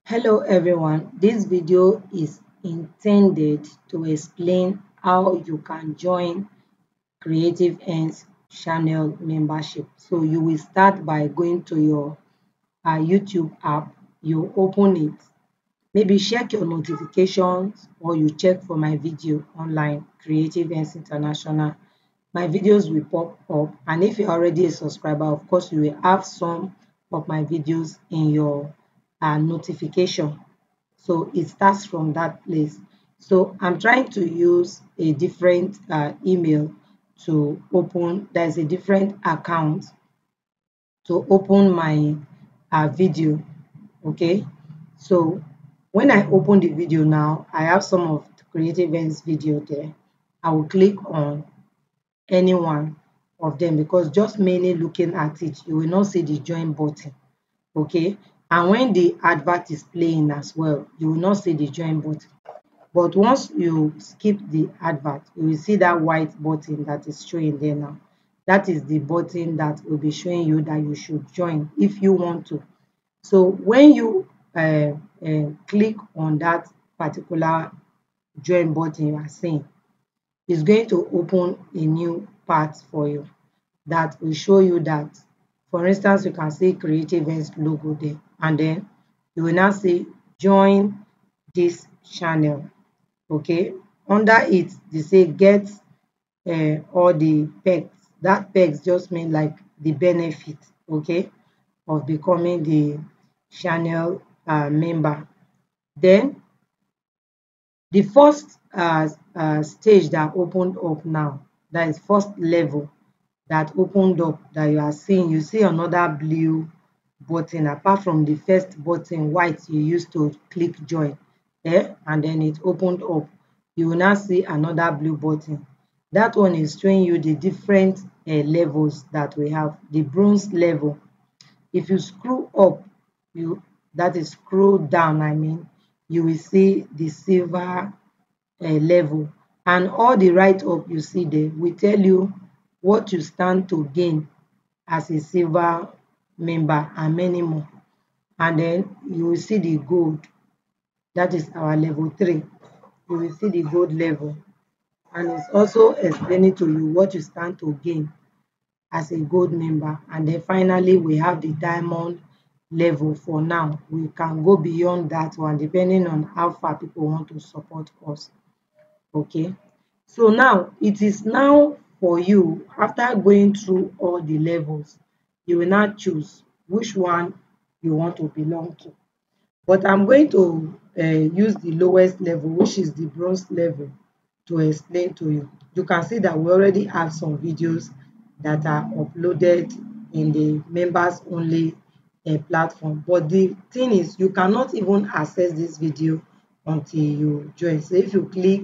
Hello everyone, this video is intended to explain how you can join Creative Ends channel membership. So you will start by going to your YouTube app, you open it, maybe check your notifications or you check for my video online, Creative Ends International. My videos will pop up, and if you're already a subscriber, of course you will have some of my videos in your notification. So it starts from that place. So I'm trying to use a different email to open. There's a different account to open my video. Okay, so when I open the video now, I have some of the Creative Ends video there. I will click on any one of them because just mainly looking at it, you will not see the join button. Okay, and when the advert is playing as well, you will not see the join button. But once you skip the advert, you will see that white button that is showing there now. That is the button that will be showing you that you should join if you want to. So when you click on that particular join button you are seeing, it's going to open a new part for you that will show you that, for instance, you can see Creative Ends logo there, and then you will now see join this channel. Okay, under it they say get all the perks. That perks just mean like the benefit, okay, of becoming the channel member. Then the first stage that opened up now, that is first level that opened up that you are seeing, you see another blue button apart from the first button white you used to click join, and then it opened up. You will now see another blue button. That one is showing you the different levels that we have. The bronze level, if you scroll up, you that is scroll down, I mean, you will see the silver level, and all the write up you see there will tell you what you stand to gain as a silver member and many more. And then you will see the gold, that is our level 3. You will see the gold level, and it's also explaining to you what you stand to gain as a gold member. And then finally we have the diamond level. For now we can go beyond that one depending on how far people want to support us. Okay, so now it is now for you, after going through all the levels, you will now choose which one you want to belong to. But I'm going to use the lowest level, which is the bronze level, to explain to you. You can see that we already have some videos that are uploaded in the members only platform. But the thing is, you cannot even access this video until you join. So if you click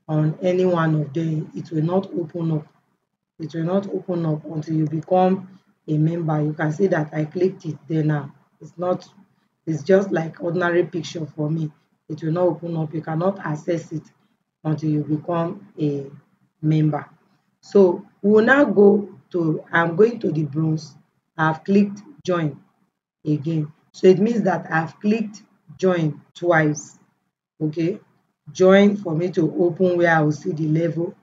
on any one of them, it will not open up. It will not open up until you become a member. You can see that I clicked it there now. It's not, it's just like ordinary picture for me. It will not open up. You cannot access it until you become a member. So we will now go to, I'm going to the bronze. I've clicked join again. So it means that I've clicked join twice. Okay, join for me to open where I will see the level,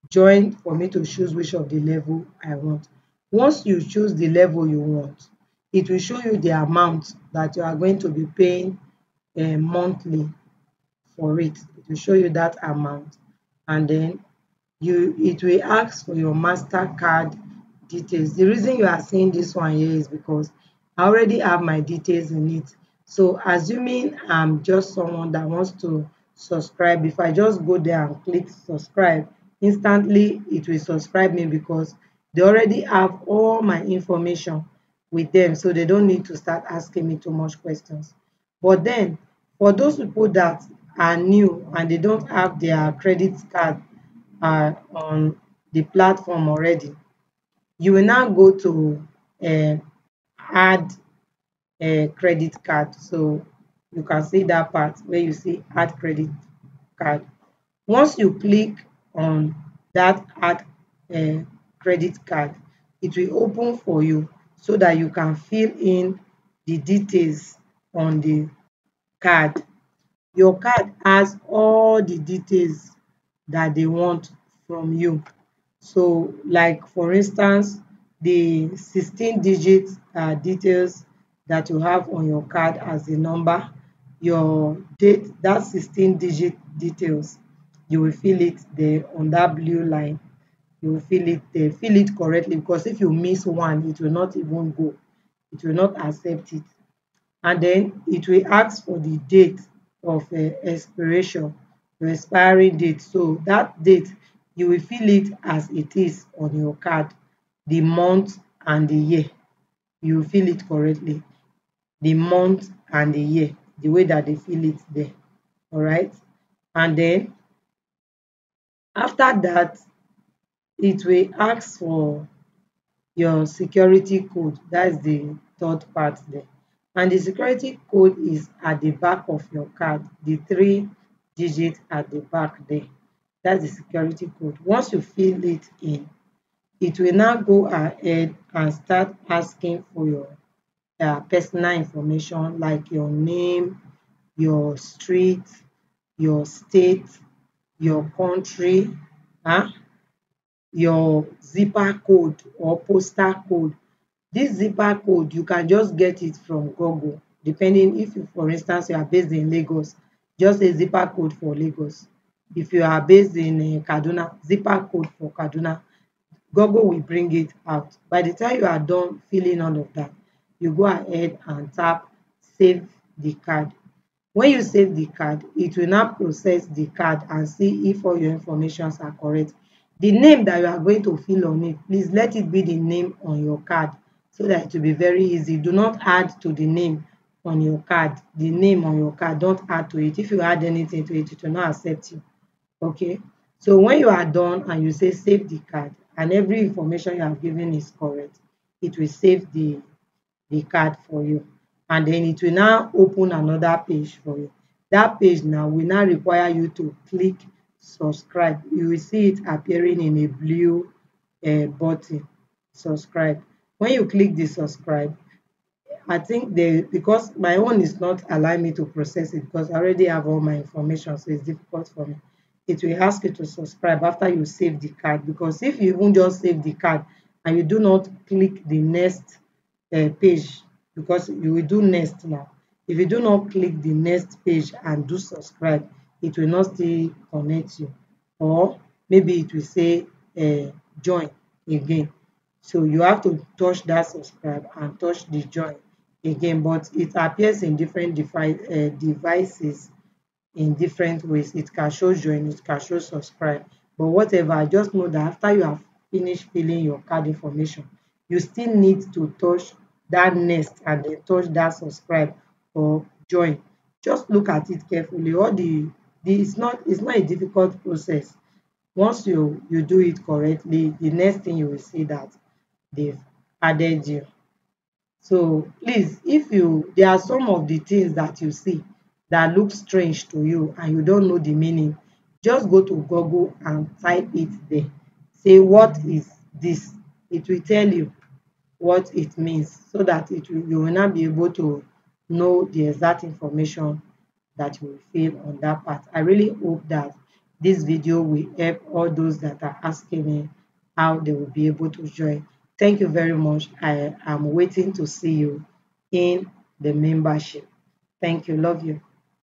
join for me to choose which of the level I want. Once you choose the level you want, it will show you the amount that you are going to be paying monthly for it. It will show you that amount, and then it will ask for your MasterCard details. The reason you are seeing this one here is because I already have my details in it. So assuming I'm just someone that wants to subscribe, if I just go there and click subscribe, instantly it will subscribe me because they already have all my information with them, so they don't need to start asking me too much questions. But then for those people that are new and they don't have their credit card on the platform already, you will now go to add a credit card. So you can see that part where you see add credit card. Once you click on that add credit card, it will open for you so that you can fill in the details on the card. Your card has all the details that they want from you. So like for instance, the 16 digit details that you have on your card as the number, your date, that 16 digit details, you will fill it there on that blue line. You will fill it there, fill it correctly, because if you miss one, it will not even go, it will not accept it. And then it will ask for the date of expiration, your expiry date. So that date, you will fill it as it is on your card, the month and the year. You will fill it correctly, the month and the year, the way that they fill it there. All right. And then after that, it will ask for your security code. That's the third part there. And the security code is at the back of your card, the 3 digits at the back there. That's the security code. Once you fill it in, it will now go ahead and start asking for your personal information, like your name, your street, your state, your country, huh? Your zipper code or postal code. This zipper code, you can just get it from Google, depending if you, for instance, you are based in Lagos, just a zipper code for Lagos. If you are based in Kaduna, zipper code for Kaduna. Google will bring it out. By the time you are done filling all of that, you go ahead and tap save the card. When you save the card, it will now process the card and see if all your informations are correct. The name that you are going to fill on it, please let it be the name on your card, so that it will be very easy. Do not add to the name on your card. The name on your card, don't add to it. If you add anything to it, it will not accept you. Okay. So when you are done and you say save the card and every information you have given is correct, it will save the card for you, and then it will now open another page for you. That page now will now require you to click subscribe. You will see it appearing in a blue button, subscribe. When you click the subscribe, I think they, because my own is not allowing me to process it because I already have all my information, so it's difficult for me. It will ask you to subscribe after you save the card, because if you even just save the card and you do not click the next page, because you will do next now. If you do not click the next page and do subscribe, it will not still connect you, or maybe it will say join again. So you have to touch that subscribe and touch the join again, but it appears in different devices in different ways. It can show join, it can show subscribe, but whatever, just know that after you have finished filling your card information, you still need to touch that next and then touch that subscribe or join. Just look at it carefully. All the it's not a difficult process. Once you do it correctly, the next thing you will see that they've added you. So please, if you, there are some of the things that you see that look strange to you and you don't know the meaning, just go to Google and type it there. Say, what is this? It will tell you what it means, so that you will not be able to know the exact information that you will fill on that part. I really hope that this video will help all those that are asking me how they will be able to join. Thank you very much. I am waiting to see you in the membership. Thank you. Love you.